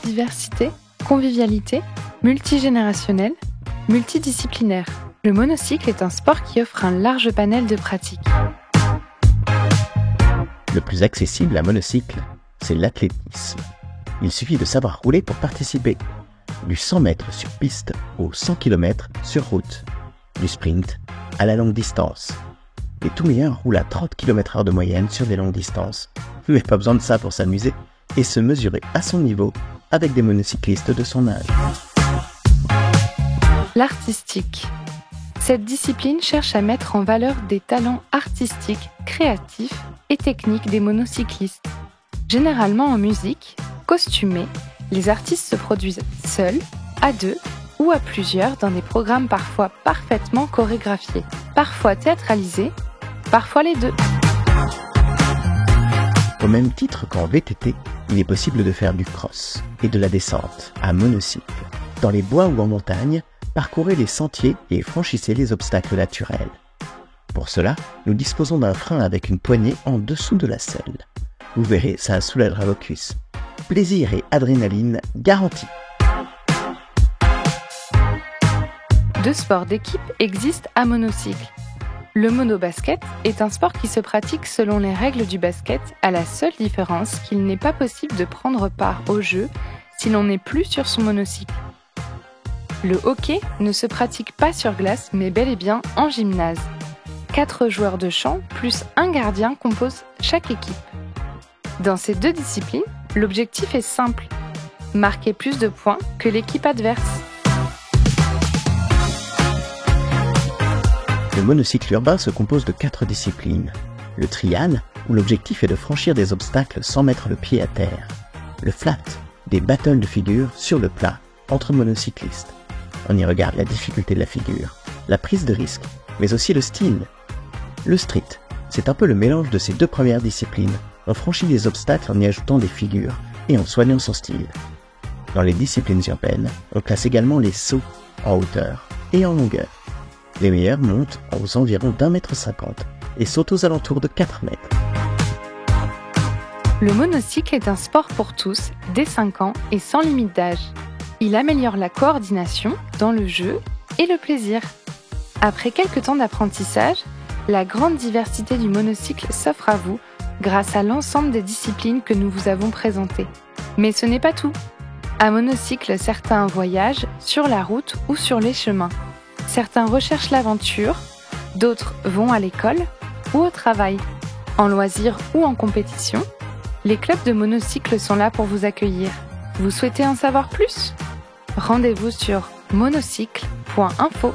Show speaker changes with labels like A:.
A: diversité, convivialité, multigénérationnel, multidisciplinaire. Le monocycle est un sport qui offre un large panel de pratiques.
B: Le plus accessible à monocycle, c'est l'athlétisme. Il suffit de savoir rouler pour participer. Du 100 mètres sur piste au 100 km sur route. Du sprint à la longue distance. Les tout meilleurs roulent à 30 km/h de moyenne sur des longues distances. Mais pas besoin de ça pour s'amuser et se mesurer à son niveau avec des monocyclistes de son âge.
A: L'artistique. Cette discipline cherche à mettre en valeur des talents artistiques, créatifs et techniques des monocyclistes. Généralement en musique, costumés, les artistes se produisent seuls, à deux ou à plusieurs dans des programmes parfois parfaitement chorégraphiés, parfois théâtralisés, parfois les deux.
B: Au même titre qu'en VTT, il est possible de faire du cross et de la descente à monocycle. Dans les bois ou en montagne, parcourez les sentiers et franchissez les obstacles naturels. Pour cela, nous disposons d'un frein avec une poignée en dessous de la selle. Vous verrez, ça soulèvera vos cuisses. Plaisir et adrénaline garantis.
A: Deux sports d'équipe existent à monocycle. Le monobasket est un sport qui se pratique selon les règles du basket, à la seule différence qu'il n'est pas possible de prendre part au jeu si l'on n'est plus sur son monocycle. Le hockey ne se pratique pas sur glace mais bel et bien en gymnase. 4 joueurs de champ plus un gardien composent chaque équipe. Dans ces deux disciplines, l'objectif est simple, marquer plus de points que l'équipe adverse.
B: Le monocycle urbain se compose de 4 disciplines. Le trial, où l'objectif est de franchir des obstacles sans mettre le pied à terre. Le flat, des battles de figures sur le plat, entre monocyclistes. On y regarde la difficulté de la figure, la prise de risque, mais aussi le style. Le street, c'est un peu le mélange de ces deux premières disciplines. On franchit des obstacles en y ajoutant des figures et en soignant son style. Dans les disciplines urbaines, on classe également les sauts en hauteur et en longueur. Les meilleurs montent aux environs d'1,50 m et sautent aux alentours de 4 mètres.
A: Le monocycle est un sport pour tous, dès 5 ans et sans limite d'âge. Il améliore la coordination dans le jeu et le plaisir. Après quelques temps d'apprentissage, la grande diversité du monocycle s'offre à vous grâce à l'ensemble des disciplines que nous vous avons présentées. Mais ce n'est pas tout. À monocycle, certains voyagent sur la route ou sur les chemins. Certains recherchent l'aventure, d'autres vont à l'école ou au travail. En loisir ou en compétition, les clubs de monocycle sont là pour vous accueillir. Vous souhaitez en savoir plus ? Rendez-vous sur monocycle.info.